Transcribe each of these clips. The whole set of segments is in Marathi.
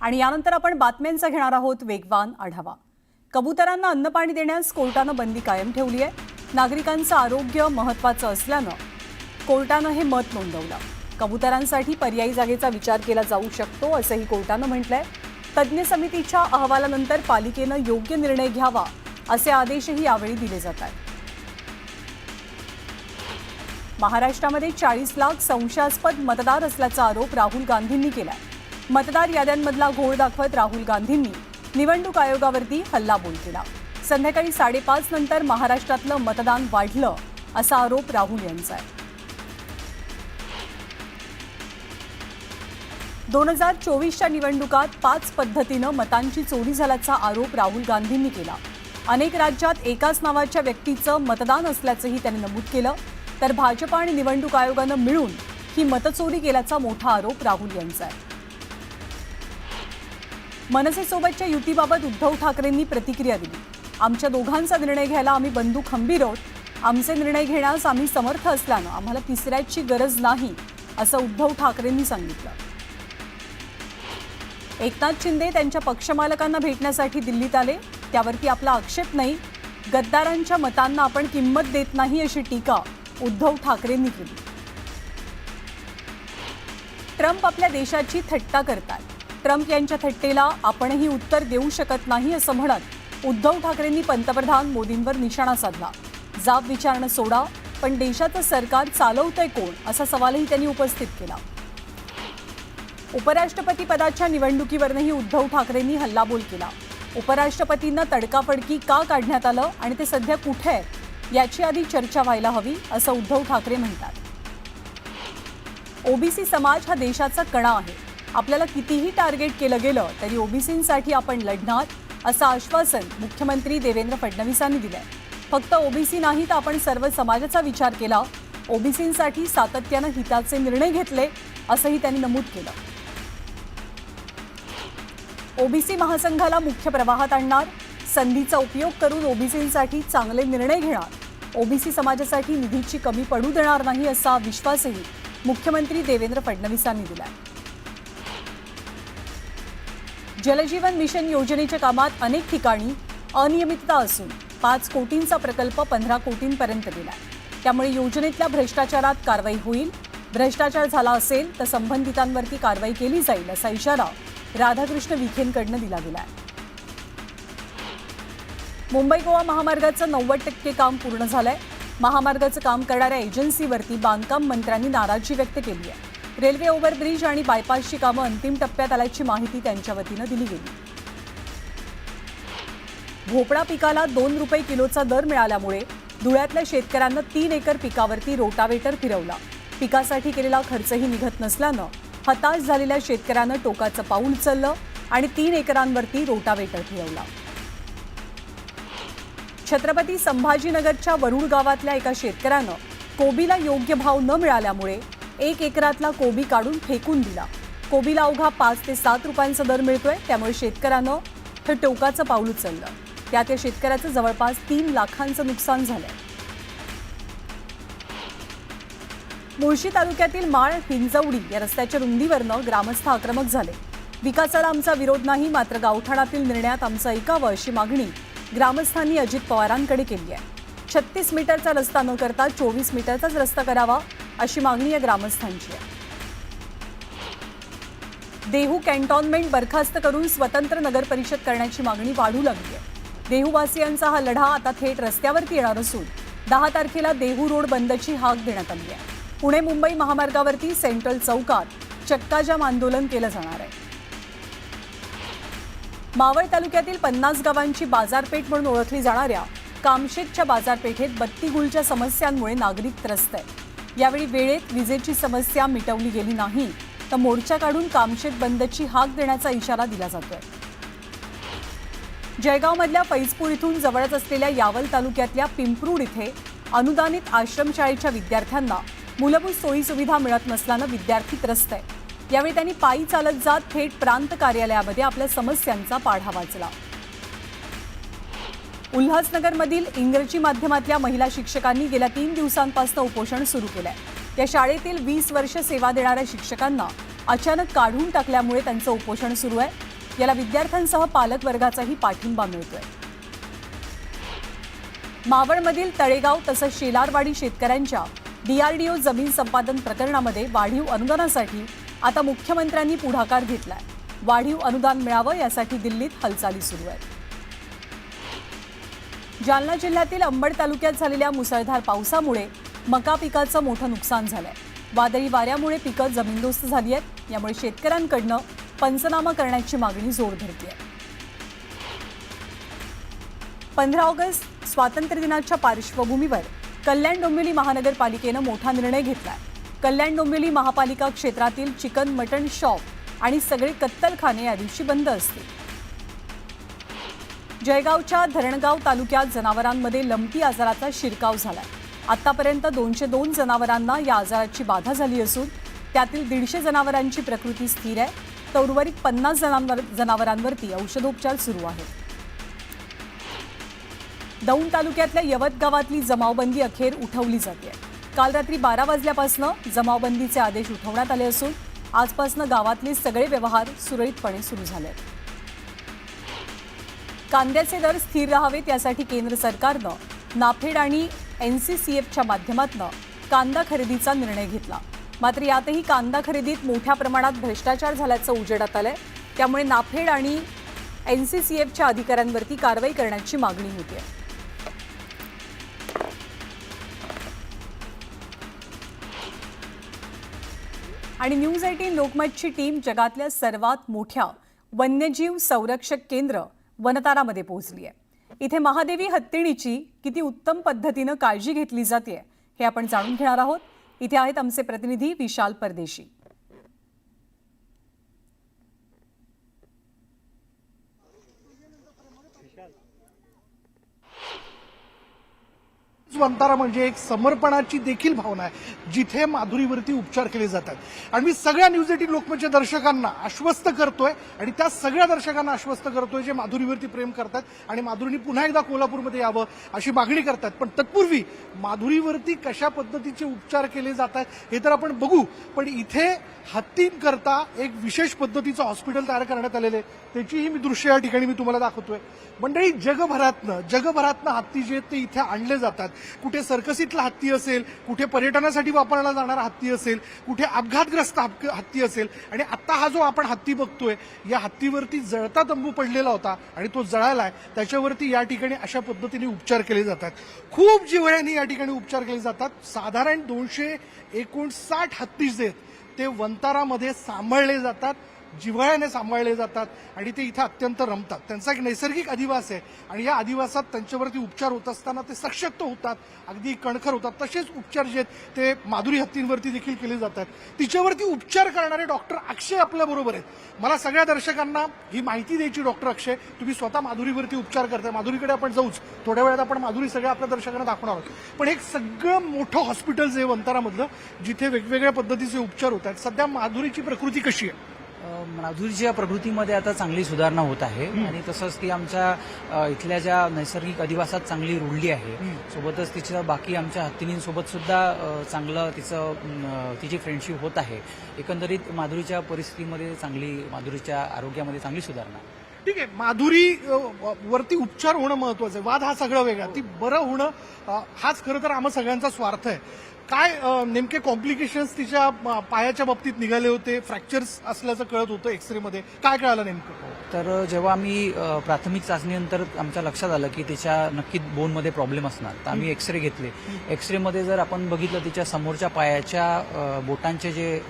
आणि यानंतर आपण बातम्यांचा घेणार आहोत वेगवान आढावा। कबुतरांना अन्नपाणी देण्यास कोर्टाने बंदी कायम ठेवली आहे। नागरिकांचं आरोग्य महत्त्वाचं असल्यानं कोर्टाने हे मत नोंदवलं। कबुतरांसाठी पर्यायी जागेचा विचार केला जाऊ शकतो असंही कोर्टाने म्हटलंय। तज्ञ समितीच्या अहवालानंतर पालिकेने योग्य निर्णय घ्यावा असे आदेशही यावेळी दिले जात आहेत। महाराष्ट्रामध्ये 40 लाख संशयास्पद मतदार असल्याचा आरोप राहुल गांधींनी केला। मतदार याद्यांमधला घोळ दाखवत राहुल गांधींनी निवडणूक आयोगावरती हल्लाबोल केला। संध्याकाळी 5:30 नंतर महाराष्ट्रातलं मतदान वाढलं असा आरोप राहुल यांचा आहे। 2024च्या निवडणुकात 5 पद्धतीनं मतांची चोरी झाल्याचा आरोप राहुल गांधींनी केला। अनेक राज्यात एकाच नावाच्या व्यक्तीचं मतदान असल्याचंही त्यांनी नमूद केलं। तर भाजप आणि निवडणूक आयोगानं मिळून ही मतचोरी केल्याचा मोठा आरोप राहुल यांचा आहे। मनसेसोबतच्या युतीबाबत उद्धव ठाकरेंनी प्रतिक्रिया दिली। आमच्या दोघांचा निर्णय घ्यायला आम्ही बंधू खंबीर आहोत। आमचे निर्णय घेण्यास आम्ही समर्थ असल्यानं आम्हाला तिसऱ्याची गरज नाही असं उद्धव ठाकरेंनी सांगितलं। एकनाथ शिंदे त्यांच्या पक्षमालकांना भेटण्यासाठी दिल्लीत आले, त्यावरती आपला आक्षेप नाही। गद्दारांच्या मतांना आपण किंमत देत नाही अशी टीका उद्धव ठाकरेंनी केली। ट्रम्प आपल्या देशाची थट्टा करतात। ट्रम्प यांच्या थट्टेला आपणही उत्तर देऊ शकत नाही असं म्हणत उद्धव ठाकरेंनी पंतप्रधान मोदींवर निशाणा साधला। जाब विचारणं सोडा, पण देशाचं सरकार चालवतंय कोण असा सवालही त्यांनी उपस्थित केला। उपराष्ट्रपती पदाच्या निवडणुकीवरही उद्धव ठाकरेंनी हल्लाबोल केला। उपराष्ट्रपतींना तडकाफडकी का काढण्यात आलं आणि ते सध्या कुठे आहेत याची आधी चर्चा व्हायला हवी असं उद्धव ठाकरे म्हणतात। ओबीसी समाज हा देशाचा कणा आहे। आपल्याला कितीही टार्गेट केलं गेलं तरी ओबीसींसाठी आपण लढणार असं आश्वासन मुख्यमंत्री देवेंद्र फडणवीसांनी दिलंय। फक्त ओबीसी नाही तर आपण सर्व समाजाचा विचार केला। ओबीसींसाठी सातत्यानं हिताचे निर्णय घेतले असंही त्यांनी नमूद केलं। ओबीसी महासंघाला मुख्य प्रवाहात आणणार, संधीचा उपयोग करून ओबीसींसाठी चांगले निर्णय घेणार, ओबीसी समाजासाठी निधीची कमी पडू देणार नाही असा विश्वासही मुख्यमंत्री देवेंद्र फडणवीसांनी दिला। जलजीवन मिशन योजनेच्या कामात अनेक ठिकाणी अनियमितता असून 5 कोटींचा प्रकल्प 15 कोटींपर्यंत गेला। त्यामुळे योजनेतल्या भ्रष्टाचारात कारवाई होईल। भ्रष्टाचार झाला असेल तर संबंधितांवरती कारवाई केली जाईल असा इशारा राधाकृष्ण विखेंकडून दिला गेला। मुंबई गोवा महामार्गाचं 90% काम पूर्ण झालंय। महामार्गाचं काम करणाऱ्या एजन्सीवरती बांधकाम मंत्र्यांनी नाराजी व्यक्त केली आहे। रेल्वे ओव्हरब्रिज आणि बायपासची कामं अंतिम टप्प्यात आल्याची माहिती त्यांच्या वतीनं दिली गेली। भोपळा पिकाला 2 रुपये किलोचा दर मिळाल्यामुळे धुळ्यातल्या शेतकऱ्यांना 3 एकर पिकावरती रोटावेटर फिरवला। पिकासाठी केलेला खर्चही निघत नसल्यानं हताश झालेल्या शेतकऱ्यांना टोकाचं पाऊल उचललं आणि 3 एकरांवरती रोटावेटर फिरवला। छत्रपती संभाजीनगरच्या वरुड गावातल्या एका शेतकऱ्यानं कोबीला योग्य भाव न मिळाल्यामुळे 1 एकरातला कोबी काढून फेकून दिला। कोबीला अवघा 5 ते 7 रुपयांचा दर मिळतोय, त्यामुळे शेतकऱ्यानं हे टोकाचं पाऊल उचललं। त्यात या शेतकऱ्याचं जवळपास 3 लाखांचं नुकसान झालंय। मुळशी तालुक्यातील माळ हिंजवडी या रस्त्याच्या रुंदीवरनं ग्रामस्थ आक्रमक झाले। विकासाला आमचा विरोध नाही, मात्र गावठाणातील निर्णयात आमचं ऐकावं अशी मागणी ग्रामस्थांनी अजित पवारांकडे केली आहे। 36 मीटरचा रस्ता न करता 24 मीटरचाच रस्ता करावा अशी मागणी या ग्रामस्थांची आहे। देहू कॅन्टॉन्मेंट बरखास्त करून स्वतंत्र नगर परिषद करण्याची मागणी वाढू लागली आहे। देहूवासियांचा हा लढा आता थेट रस्त्यावरती येणार असून 10 तारखेला देहू रोड बंदची हाक देण्यात आली आहे। पुणे मुंबई महामार्गावरती सेंट्रल चौकात चक्काजाम आंदोलन केलं जाणार आहे। मावळ तालुक्यातील 50 गावांची बाजारपेठ म्हणून ओळखली जाणाऱ्या कामशेतच्या बाजारपेठेत बत्ती गुलच्या समस्यांमुळे नागरिक त्रस्त आहेत। यावेळी वेळेत विजेची समस्या मिटवली गेली नाही तर मोर्चा काढून कामशेत बंदची हाक देण्याचा इशारा दिला जातोय। जळगावमधल्या फैजपूर इथून जवळच असलेल्या यावल तालुक्यातल्या पिंपरूड इथे अनुदानित आश्रमशाळेच्या विद्यार्थ्यांना मूलभूत सोयी सुविधा मिळत नसल्यानं विद्यार्थी त्रस्त आहेत। यावेळी त्यांनी पायी चालत जात थेट प्रांत कार्यालयामध्ये आपल्या समस्यांचा पाढा वाचला। उल्हासनगरमधील इंग्रजी माध्यमातल्या महिला शिक्षकांनी गेल्या 3 दिवसांपासून उपोषण सुरू केलंय। या शाळेतील 20 वर्ष सेवा देणाऱ्या शिक्षकांना अचानक काढून टाकल्यामुळे त्यांचं उपोषण सुरू आहे। याला विद्यार्थ्यांसह पालक वर्गाचाही पाठिंबा मिळतोय। मावळमधील तळेगाव तसंच शेलारवाडी शेतकऱ्यांच्या DRDO जमीन संपादन प्रकरणामध्ये वाढीव अनुदानासाठी आता मुख्यमंत्र्यांनी पुढाकार घेतलाय। वाढीव अनुदान मिळावं यासाठी दिल्लीत हालचाली सुरू आहेत। जालना जिल्ह्यातील अंबड तालुक्यात झालेल्या मुसळधार पावसामुळे मका पिकाचं मोठं नुकसान झालंय। वादळी वाऱ्यामुळे पिकं जमीनदोस्त झाली आहेत। यामुळे शेतकऱ्यांकडनं पंचनामा करण्याची मागणी जोर धरते। 15 ऑगस्ट स्वातंत्र्य दिनाच्या पार्श्वभूमीवर कल्याण डोंबिवली महानगरपालिकेनं मोठा निर्णय घेतलाय। कल्याण डोंबिवली महापालिका क्षेत्रातील चिकन मटण शॉप आणि सगळे कत्तलखाने या दिवशी बंद असतील। जळगावच्या धरणगाव तालुक्यात जनावरांमध्ये लंपी आजाराचा शिरकाव झालाय। आतापर्यंत 202 जनावरांना या आजाराची बाधा झाली असून त्यातील 150 जनावरांची प्रकृती स्थिर आहे, तर उर्वरित 50 जनावरांवरती औषधोपचार सुरू आहेत। दौंड तालुक्यातल्या यवत गावातली जमावबंदी अखेर उठवली जाते। काल रात्री 12 वाजल्यापासून जमावबंदीचे आदेश उठवण्यात आले असून आजपासून गावातले सगळे व्यवहार सुरळीतपणे सुरू झाले आहेत। कांद्याचे दर स्थिर राहावेत यासाठी केंद्र सरकारनं नाफेड आणि NCCFच्या माध्यमातून कांदा खरेदीचा निर्णय घेतला। मात्र यातही कांदा खरेदीत मोठ्या प्रमाणात भ्रष्टाचार झाल्याचं उजेडात आलंय। त्यामुळे नाफेड आणि NCCFच्या अधिकाऱ्यांवरती कारवाई करण्याची मागणी होती आहे। आणि न्यूज 18 लोकमतची टीम जगातल्या सर्वात मोठ्या वन्यजीव संरक्षक केंद्र वनतारामध्ये पोहोचली आहे। इथे महादेवी हत्तीणीची किती उत्तम पद्धतीनं काळजी घेतली जाते हे आपण जाणून घेणार आहोत। इथे आहेत आमचे प्रतिनिधी विशाल परदेशी। वनतारा म्हणजे एक समर्पणाची देखील भावना आहे, जिथे माधुरीवरती उपचार केले जातात। आणि मी सगळ्या न्यूज 18 लोकमतच्या दर्शकांना आश्वस्त करतोय आणि त्या सगळ्या दर्शकांना आश्वस्त करतोय जे माधुरीवरती प्रेम करतात आणि माधुरीने पुन्हा एकदा कोल्हापूरमध्ये यावं अशी मागणी करतात। पण तत्पूर्वी माधुरीवरती कशा पद्धतीचे उपचार केले जातात हे तर आपण बघू, पण इथे हत्तींकरता एक विशेष पद्धतीचं हॉस्पिटल तयार करण्यात आलेलं आहे, त्याचीही मी दृश्य या ठिकाणी मी तुम्हाला दाखवतोय। मंडळी, जगभरातनं हत्ती जे ते इथे आणले जातात। कुठे सर्कसीतला हत्ती असेल, कुठे पर्यटनासाठी वापरला जाणारा हत्ती असेल, कुठे अपघातग्रस्त हत्ती असेल, आणि आता हा जो आपण हत्ती बघतोय या हत्तीवरती जळता तंबू पडलेला होता आणि तो जळालाय, त्याच्यावरती या ठिकाणी अशा पद्धतीने उपचार केले जातात। खूप जिव्हाळ्याने या ठिकाणी उपचार केले जातात। साधारण 259 हत्ती जे ते वनतारामध्ये सांभाळले जातात, जिव्हाळ्याने सांभाळले जातात आणि ते इथे अत्यंत रमतात। त्यांचा एक नैसर्गिक अधिवास आहे आणि या अधिवासात त्यांच्यावरती उपचार होत असताना ते सशक्त होतात, अगदी कणखर होतात। तसेच उपचार जे ते माधुरी हत्तींवरती देखील केले जातात। तिच्यावरती उपचार करणारे डॉक्टर अक्षय आपल्या बरोबर आहेत। मला सगळ्या दर्शकांना ही माहिती द्यायची, डॉक्टर अक्षय, तुम्ही स्वतः माधुरीवरती उपचार करताय। माधुरीकडे आपण जाऊच, थोड्या वेळात आपण माधुरी सगळ्या आपल्या दर्शकांना दाखवणार आहोत। पण एक सगळं मोठं हॉस्पिटल जे वनतारामधलं, जिथे वेगवेगळ्या पद्धतीचे उपचार होत आहेत, सध्या माधुरीची प्रकृती कशी आहे? माधुरीच्या प्रकृतीमध्ये आता चांगली सुधारणा होत आहे आणि तसंच ती आमच्या इथल्या ज्या नैसर्गिक अधिवासात चांगली रुळली आहे। सोबतच तिच्या बाकी आमच्या हत्तींसोबत सुद्धा चांगलं तिची फ्रेंडशिप होत आहे। एकंदरीत माधुरीच्या परिस्थितीमध्ये माधुरीच्या आरोग्यामध्ये चांगली सुधारणा। ठीक आहे, माधुरी वरती उपचार होणं महत्वाचं आहे, वाद हा सगळा वेगळा। ती बरं होणं हाच खरं तर आम्हा सगळ्यांचा स्वार्थ आहे। काय नेमके कॉम्प्लिकेशन्स तिच्या पायाच्या बाबतीत निघाले होते? फ्रॅक्चर्स असल्याचं कळत होतं एक्सरेमध्ये, काय कळालं नेमकं? तर जेव्हा आम्ही प्राथमिक चाचणीनंतर आमच्या लक्षात आलं की तिच्या नक्की बोनमध्ये प्रॉब्लेम असणार, तर आम्ही एक्सरे घेतले। एक्सरेमध्ये जर आपण बघितलं तिच्या समोरच्या पायाच्या बोटांचे जे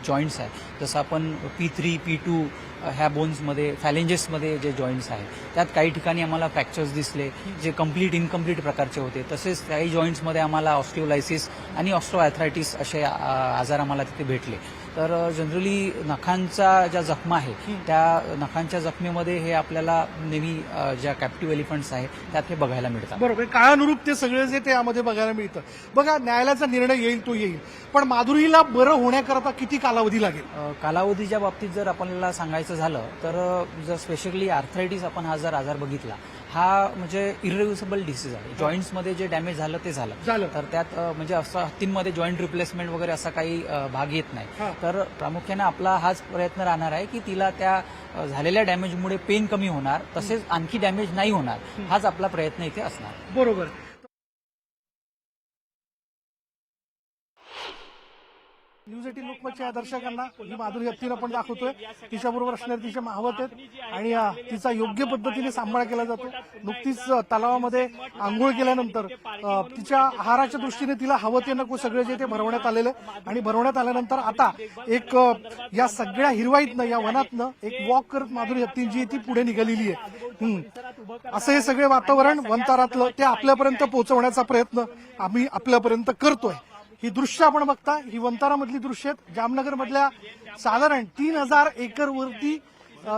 जॉईंट्स आहेत, जसं आपण P3, P2 ह्या बोन्समध्ये, फॅलेंजेसमध्ये जे जॉईंट्स आहेत, त्यात काही ठिकाणी आम्हाला फ्रॅक्चर्स दिसले जे इनकम्प्लीट प्रकारचे होते। तसेच काही जॉईंट्समध्ये आम्हाला ऑस्टिओलायसिस आणि ऑस्ट्रोआर्थरायटिस असे आजार आम्हाला तिथे भेटले। तर जनरली नखांच्या ज्या जखमा आहे त्या नखांच्या जखमेमध्ये हे आपल्याला नेहमी ज्या कॅप्टिव्ह एलिफंट्स आहेत त्यात हे बघायला मिळतात। बरोबर, काळानुरूप ते सगळे जे ते यामध्ये बघायला मिळतं। बघा, न्यायालयाचा निर्णय येईल तो येईल, पण माधुरीला बरं होण्याकरता किती कालावधी लागेल? कालावधीच्या बाबतीत जर आपल्याला सांगायचं झालं तर जर स्पेशली आर्थरायटिस आपण हा जर आजार बघितला, हा म्हणजे इरिव्हर्सिबल डिसीज आहे। जॉईंट्समध्ये जे डॅमेज झालं ते झालं, तर त्यात म्हणजे असं हत्तींमध्ये जॉईंट रिप्लेसमेंट वगैरे असा काही भाग येत नाही। तर प्रामुख्याने आपला हाच प्रयत्न राहणार आहे की तिला त्या झालेल्या डॅमेजमुळे पेन कमी होणार, तसेच आणखी डॅमेज नाही होणार, हाच आपला प्रयत्न इथे असणार. बरोबर. न्यूज 18 लोकमतच्या दर्शकांना ही माधुरी हत्तीनं आपण दाखवतोय. तिच्याबरोबर असणारे तिचे माहवत आहेत आणि तिचा योग्य पद्धतीने सांभाळ केला जातो. नुकतीच तलावामध्ये आंघोळ केल्यानंतर तिच्या आहाराच्या दृष्टीने तिला हवं ते नको सगळे जे ते भरवण्यात आलेलं आहे आणि भरवण्यात आल्यानंतर आता एक या सगळ्या हिरवाईतनं या वनातनं एक वॉक करत माधुरी हत्ती जी ती पुढे निघालेली आहे. असं हे सगळे वातावरण वनतारातलं ते आपल्यापर्यंत पोहोचवण्याचा प्रयत्न आम्ही आपल्यापर्यंत करतोय. ही दृश्य आपण बघता, ही वंतारामधली दृश्य आहेत. जामनगर मधल्या साधारण 3000 एकरवरती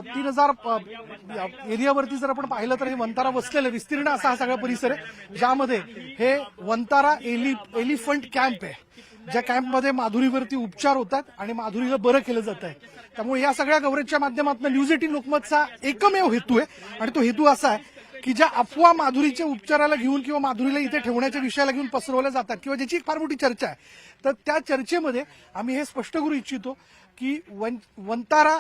3000 एरियावरती जर आपण पाहिलं तर हे वंतारा वसलेलं विस्तीर्ण असा हा सगळा परिसर आहे, ज्यामध्ये हे वंतारा एलिफंट कॅम्प आहे, ज्या कॅम्पमध्ये माधुरीवरती उपचार होतात आणि माधुरीला बरं केलं जात आहे. त्यामुळे या सगळ्या कव्हरेजच्या माध्यमातून न्यूज 18 लोकमतचा एकमेव हेतू आहे आणि तो हेतू असा आहे की ज्या अफवा माधुरीच्या उपचाराला घेऊन किंवा माधुरीला इथे ठेवण्याच्या विषयाला घेऊन पसरवल्या जातात किंवा ज्याची एक फार मोठी चर्चा आहे, तर त्या चर्चेमध्ये आम्ही हे स्पष्ट करू इच्छितो की वंतारा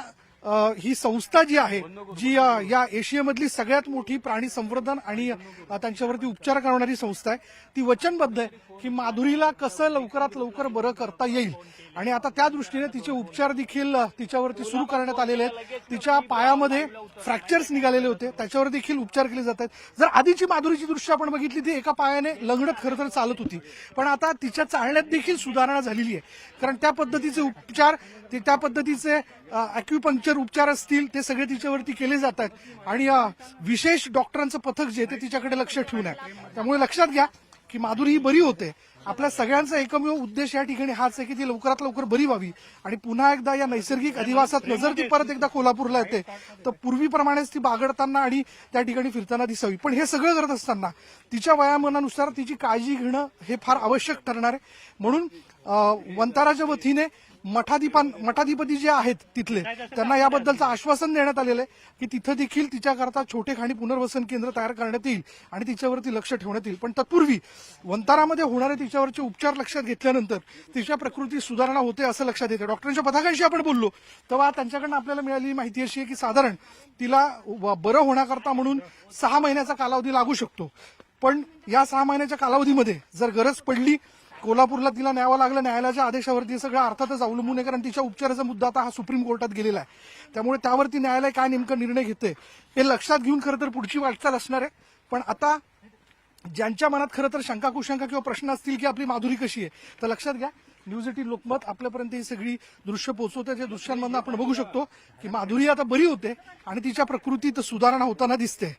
ही संस्था जी आहे, जी या एशियामधली सगळ्यात मोठी प्राणी संवर्धन आणि त्यांच्यावरती उपचार करणारी संस्था आहे, ती वचनबद्ध आहे की माधुरीला कसं लवकरात लवकर बरं करता येईल. आणि आता त्या दृष्टीने तिचे उपचार देखील तिच्यावरती सुरू करण्यात आलेले आहेत. तिच्या पायामध्ये फ्रॅक्चर्स निघालेले होते, त्याच्यावर देखील उपचार केले जात आहेत. जर आधीची माधुरीची दृश्य आपण बघितली ती एका पायाने लंगडत खरं तर चालत होती, पण आता तिच्या चालण्यात देखील सुधारणा झालेली आहे. कारण त्या पद्धतीचे उपचार, त्या पद्धतीचे अॅक्युपंक्चर उपचार असतील ते सगळे तिच्यावरती केले जातात आणि विशेष डॉक्टरांचं पथक जे ते तिच्याकडे लक्ष ठेवून आहे. त्यामुळे लक्षात घ्या की माधुरी ही बरी होते. आपल्या सगळ्यांचा एकमेव उद्देश या ठिकाणी हाच आहे की ती लवकरात लवकर बरी व्हावी आणि पुन्हा एकदा या नैसर्गिक अधिवासात जर ती परत एकदा कोल्हापूरला येते तर पूर्वीप्रमाणेच ती बागडताना आणि त्या ठिकाणी फिरताना दिसावी. पण हे सगळं करत असताना तिच्या वयामानानुसार तिची काळजी घेणं हे फार आवश्यक ठरणार आहे. म्हणून वंताराच्या वतीने मठाधिपती जे आहेत तिथले त्यांना याबद्दलचं आश्वासन देण्यात आलेलं आहे की तिथं देखील तिच्याकरता छोटेखानी पुनर्वसन केंद्र तयार करण्यात येईल आणि तिच्यावरती लक्ष ठेवण्यात येईल. पण तत्पूर्वी वंतारामध्ये होणारे तिच्यावरचे उपचार लक्षात घेतल्यानंतर तिच्या प्रकृती सुधारणा होते असं लक्षात येते. डॉक्टरांच्या पथकांशी आपण बोललो तेव्हा त्यांच्याकडनं आपल्याला मिळालेली माहिती अशी आहे की साधारण तिला बरं होण्याकरता म्हणून 6 महिन्याचा कालावधी लागू शकतो. पण या 6 महिन्याच्या कालावधीमध्ये जर गरज पडली, कोल्हापूरला तिला न्यावं लागलं, न्यायालयाच्या आदेशावरती सगळं अर्थातच अवलंबून आहे, कारण तिच्या उपचाराचा मुद्दा आता हा सुप्रीम कोर्टात गेलेला आहे. त्यामुळे त्यावरती न्यायालय काय नेमका निर्णय घेते हे लक्षात घेऊन खरं तर पुढची वाटचाल असणार आहे. पण आता ज्यांच्या मनात खरं तर शंका कुशंका किंवा प्रश्न असतील की आपली माधुरी कशी आहे, तर लक्षात घ्या न्यूज 18 लोकमत आपल्यापर्यंत ही सगळी दृश्य पोहोचवते. ज्या दृश्यांमधून आपण बघू शकतो की माधुरी आता बरी होते आणि तिच्या प्रकृतीत सुधारणा होताना दिसते.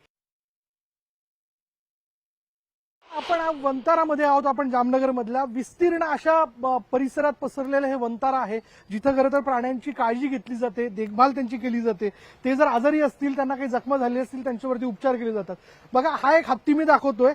आपण वंतारामध्ये आहोत. आपण जामनगर मधल्या विस्तीर्ण अशा परिसरात पसरलेलं हे वंतारा आहे, जिथं खरं तर प्राण्यांची काळजी घेतली जाते, देखभाल त्यांची केली जाते. ते जर आजारी असतील, त्यांना काही जखमा झाली असतील, त्यांच्यावरती उपचार केले जातात. बघा, हा एक हत्ती मी दाखवतोय.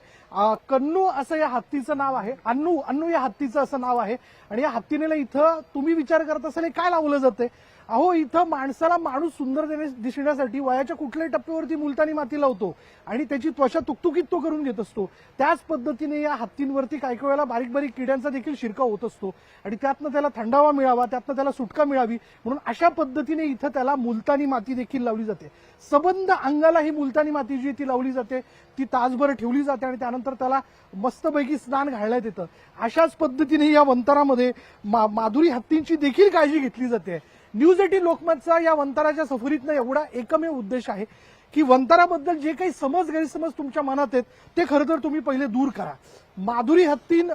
कन्नू असं या हत्तीचं नाव आहे. अन्नू या हत्तीचं असं नाव आहे. आणि या हत्तीने इथं तुम्ही विचार करत असाल काय लावलं जाते. अहो, इथं माणसाला माणूस सुंदर दिसण्यासाठी वयाच्या कुठल्याही टप्प्यावरती मुलतानी माती लावतो आणि त्याची त्वचा तुकतुकीत तो करून घेत असतो. त्याच पद्धतीने या हत्तींवरती काही वेळेला बारीक बारीक किड्यांचा देखील शिरकाव होत असतो आणि त्यातनं त्याला थंडावा मिळावा, त्यातनं त्याला सुटका मिळावी म्हणून अशा पद्धतीने इथं त्याला मुलतानी माती देखील लावली जाते. सबंध अंगाला ही मुलतानी माती जी ती लावली जाते, ती तासभर ठेवली जाते आणि त्यानंतर त्याला मस्तपैकी स्नान घालण्यात येतं. अशाच पद्धतीने या वंतारामध्ये माधुरी हत्तींची देखील काळजी घेतली जाते. न्यूज 18 लोकमतचा या वंताराच्या सफरीतनं एवढा एकमेव उद्देश आहे की वंताराबद्दल जे काही गैरसमज तुमच्या मनात आहेत ते खरं तर तुम्ही पहिले दूर करा. माधुरी हत्तीन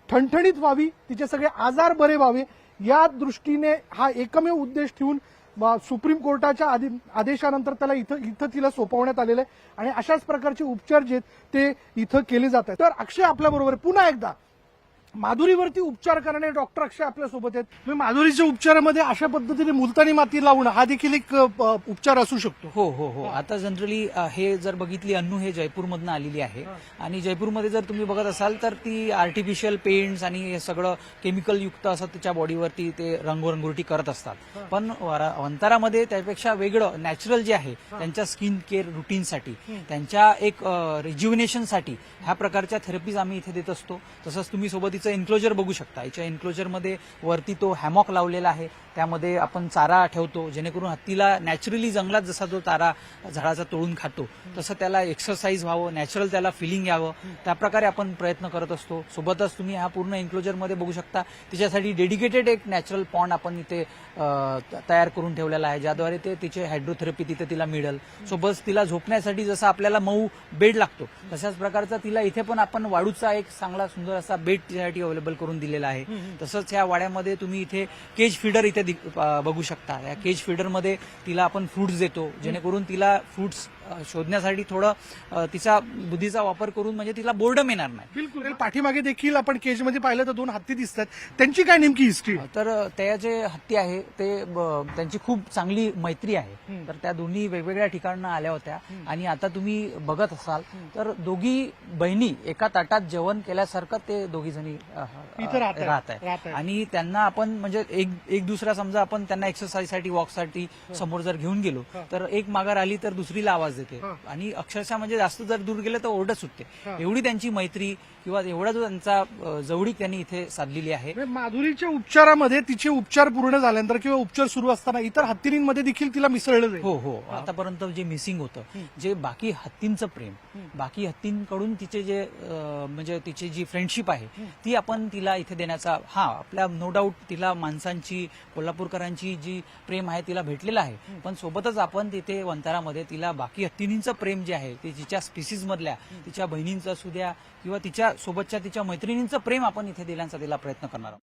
ठणठणीत व्हावी, तिचे सगळे आजार बरे व्हावे, या दृष्टीने हा एकमेव उद्देश ठेवून सुप्रीम कोर्टाच्या आदेशानंतर त्याला इथं तिला सोपवण्यात आलेलं आहे आणि अशाच प्रकारचे उपचार जे ते इथं केले जात आहेत. तर अक्षय आपल्याबरोबर पुन्हा एकदा माधुरीवरती उपचार करणारे डॉक्टर अक्षय आपल्यासोबत आहेत. माधुरीच्या उपचारामध्ये अशा पद्धतीने मुलतानी माती लावणं हा देखील एक उपचार असू शकतो. हो हो हो. आता जनरली हे जर बघितली, अन्नू हे जयपूरमधनं आलेली आहे आणि जयपूरमध्ये जर तुम्ही बघत असाल तर ती आर्टिफिशियल पेंट्स आणि हे सगळं केमिकल युक्त असं तिच्या बॉडीवरती ते रंगरंगोटी करत असतात. पण वंतारामध्ये त्यापेक्षा वेगळं नॅचरल जे आहे त्यांच्या स्किन केअर रुटीनसाठी, त्यांच्या एक रिज्युविनेशनसाठी ह्या प्रकारच्या थेरपीज आम्ही इथे देत असतो. तसंच तुम्ही सोबत एन्क्लोजर बघू शकता. याच्या एन्क्लोजरमध्ये वरती तो हॅमॉक लावलेला आहे. त्यामध्ये आपण चारा ठेवतो, जेणेकरून हत्तीला नॅचरली जंगलात जसा जो चारा झाडाचा तोडून खातो तसं त्याला एक्सरसाइज व्हावं, नॅचरल त्याला फिलिंग यावं, त्याप्रकारे आपण प्रयत्न करत असतो. सोबतच तुम्ही हा पूर्ण एन्क्लोजरमध्ये बघू शकता, तिच्यासाठी डेडिकेटेड एक नॅचरल पॉन्ड आपण इथे तयार करून ठेवलेला आहे, ज्याद्वारे ते तिचे हायड्रोथेरपी तिथे तिला मिळेल. सोबत तिला झोपण्यासाठी जसं आपल्याला मऊ बेड लागतो तशाच प्रकारचा तिला इथे पण आपण वाळूचा एक चांगला सुंदर असा बेड तिच्यासाठी अवेलेबल करून दिलेला आहे. तसंच या वाड्यामध्ये तुम्ही इथे केज फिडर इथे बघू शकता. या केज फिडरमध्ये तिला आपण फ्रुट्स देतो, जेणेकरून तिला फ्रुट्स शोधण्यासाठी थोडं तिचा बुद्धीचा वापर करून म्हणजे तिला बोर्डम येणार नाही. बिलकुल. पाठीमागे देखील आपण केजमध्ये पाहिलं तर 2 हत्ती दिसतात, त्यांची काय नेमकी हिस्ट्री? तर त्या जे हत्ती आहे ते त्यांची खूप चांगली मैत्री आहे. तर त्या दोन्ही वेगवेगळ्या ठिकाणं आल्या होत्या आणि आता तुम्ही बघत असाल तर दोघी बहिणी एका ताटात जेवण केल्यासारखं ते दोघी जणी इथं राहत आहे. आणि त्यांना आपण म्हणजे एक दुसरा समजा आपण त्यांना एक्सरसाइजसाठी वॉकसाठी समोर जर घेऊन गेलो तर एक माघार आली तर दुसरीला आवाज देते आणि अक्षरशः म्हणजे जास्त जर दूर गेले तर ओरडत सुटते. एवढी त्यांची मैत्री किंवा एवढा जो त्यांचा जवळीक त्यांनी इथे साधलेली आहे. माधुरीच्या उपचारामध्ये तिचे उपचार पूर्ण झाल्यानंतर किंवा उपचार सुरू असताना इतर हत्तींमध्ये देखील तिला मिसळलं जाईल. हो. आतापर्यंत जे मिसिंग होतं, जे बाकी हत्तींचं प्रेम, बाकी हत्तींकडून तिचे जे म्हणजे तिची जी फ्रेंडशिप आहे ती आपण तिला इथे देण्याचा आपल्या नो डाऊट तिला माणसांची, कोल्हापूरकरांची जी प्रेम आहे तिला भेटलेलं आहे, पण सोबतच आपण तिथे वंतारामध्ये तिला बाकी हत्तींचं प्रेम जे आहे ते तिच्या स्पीसीज मधल्या तिच्या बहिणींचं असू द्या किंवा तिच्या सोबतच्या तिच्या मैत्रिणींचं प्रेम आपण इथे देण्याचा तिला प्रयत्न करणार आहोत.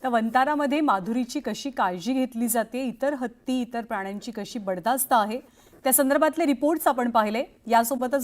तर वंतारामध्ये माधुरीची कशी काळजी घेतली जाते, इतर हत्ती इतर प्राण्यांची कशी बडदास्त आहे, त्या संदर्भातले रिपोर्ट्स आपण पाहिले. यासोबतच